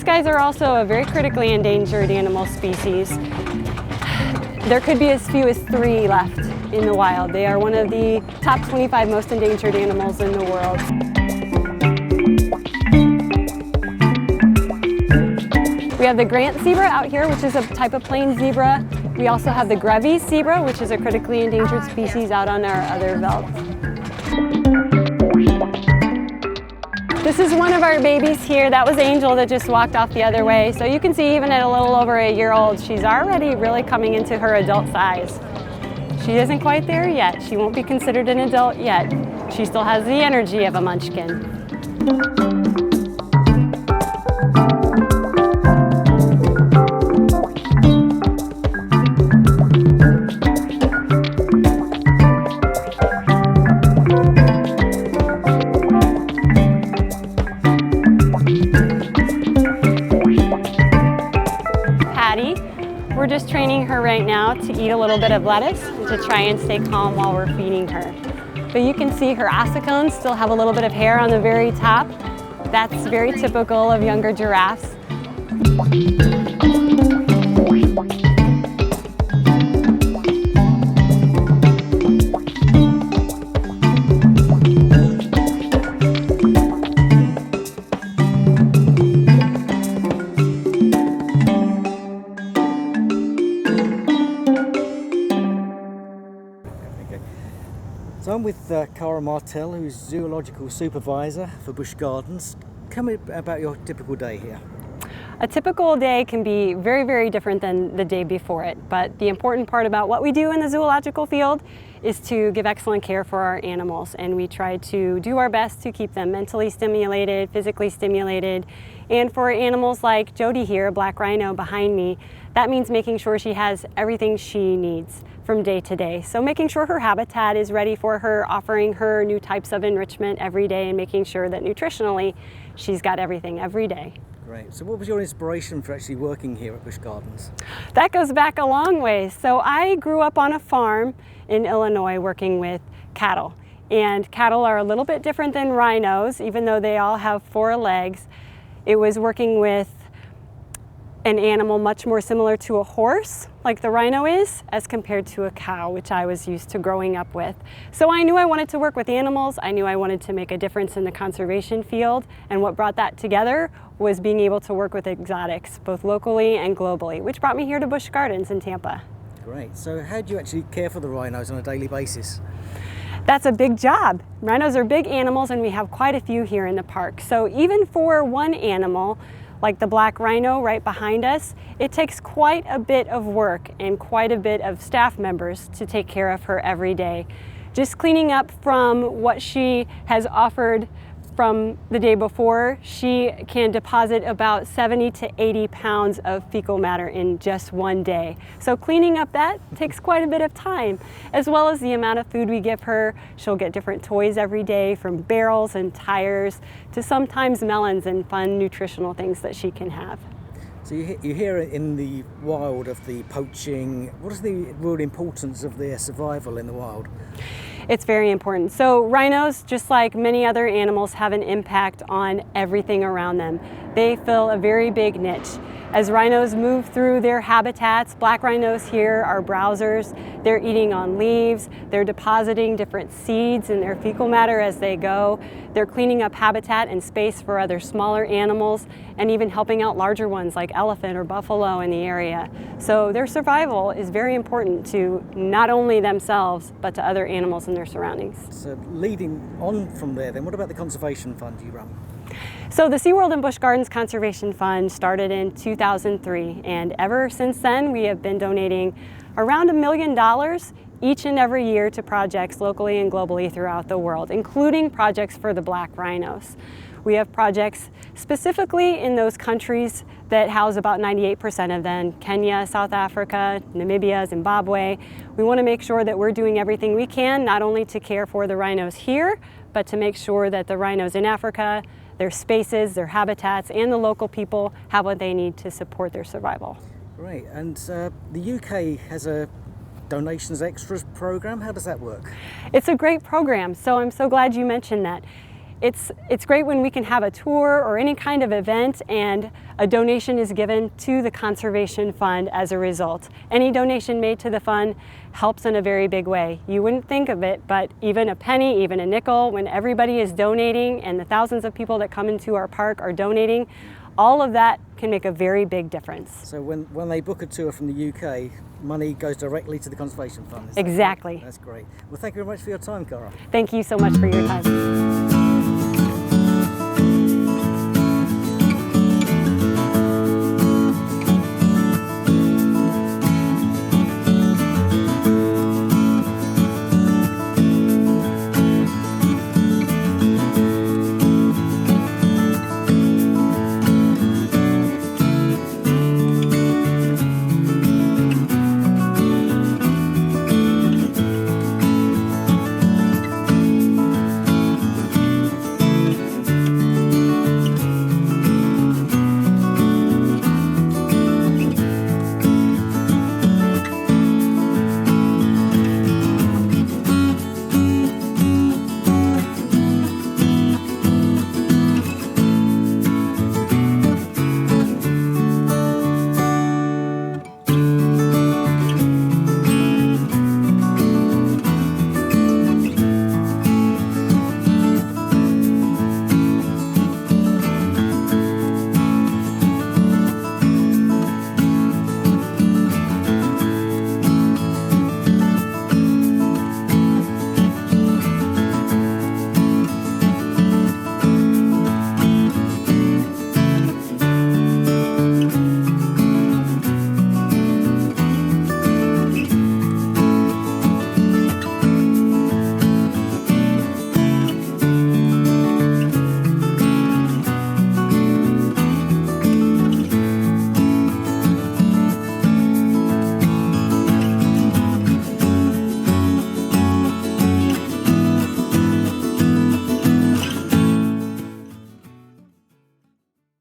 These guys are also a very critically endangered animal species. There could be as few as 3 left in the wild. They are one of the top 25 most endangered animals in the world. We have the Grant zebra out here, which is a type of plain zebra. We also have the Grevy's zebra, which is a critically endangered species out on our other veldt. This is one of our babies here. That was Angel that just walked off the other way. So you can see even at a little over a year old, she's already really coming into her adult size. She isn't quite there yet. She won't be considered an adult yet. She still has the energy of a munchkin. We're just training her right now to eat a little bit of lettuce and to try and stay calm while we're feeding her. But you can see her ossicones still have a little bit of hair on the very top. That's very typical of younger giraffes. So I'm with Cara Martel, who's Zoological Supervisor for Busch Gardens. Tell me about your typical day here. A typical day can be very, very different than the day before it, but the important part about what we do in the zoological field is to give excellent care for our animals, and we try to do our best to keep them mentally stimulated, physically stimulated, and for animals like Jody here, a black rhino behind me, that means making sure she has everything she needs from day to day. So making sure her habitat is ready for her, offering her new types of enrichment every day, and making sure that nutritionally she's got everything every day. Great. So what was your inspiration for actually working here at Busch Gardens? That goes back a long way. So I grew up on a farm in Illinois working with cattle. And cattle are a little bit different than rhinos, even though they all have 4 legs. It was working with an animal much more similar to a horse, like the rhino is, as compared to a cow, which I was used to growing up with. So I knew I wanted to work with animals. I knew I wanted to make a difference in the conservation field. And what brought that together was being able to work with exotics, both locally and globally, which brought me here to Busch Gardens in Tampa. Great. So how do you actually care for the rhinos on a daily basis? That's a big job. Rhinos are big animals, and we have quite a few here in the park. So even for one animal, like the black rhino right behind us, it takes quite a bit of work and quite a bit of staff members to take care of her every day. Just cleaning up from what she has offered from the day before, she can deposit about 70 to 80 pounds of fecal matter in just one day. So cleaning up that takes quite a bit of time, as well as the amount of food we give her. She'll get different toys every day, from barrels and tires to sometimes melons and fun nutritional things that she can have. So you hear in the wild of the poaching. What is the real importance of their survival in the wild? It's very important. So rhinos, just like many other animals, have an impact on everything around them. They fill a very big niche. As rhinos move through their habitats, black rhinos here are browsers. They're eating on leaves. They're depositing different seeds in their fecal matter as they go. They're cleaning up habitat and space for other smaller animals, and even helping out larger ones like elephant or buffalo in the area. So their survival is very important to not only themselves, but to other animals in their surroundings. So leading on from there, then what about the conservation fund you run? So the SeaWorld and Busch Gardens Conservation Fund started in 2003, and ever since then we have been donating around $1 million each and every year to projects locally and globally throughout the world, including projects for the black rhinos. We have projects specifically in those countries that house about 98% of them: Kenya, South Africa, Namibia, Zimbabwe. We want to make sure that we're doing everything we can, not only to care for the rhinos here, but to make sure that the rhinos in Africa, their spaces, their habitats, and the local people have what they need to support their survival. Great. And the UK has a Donations Extras program. How does that work? It's a great program, so I'm so glad you mentioned that. it's great when we can have a tour or any kind of event and a donation is given to the Conservation Fund as a result. Any donation made to the fund helps in a very big way. You wouldn't think of it, but even a penny, even a nickel, when everybody is donating and the thousands of people that come into our park are donating, all of that can make a very big difference. So when they book a tour from the UK, money goes directly to the Conservation Fund? Exactly. That's great. Well, thank you very much for your time, Cara. Thank you so much for your time.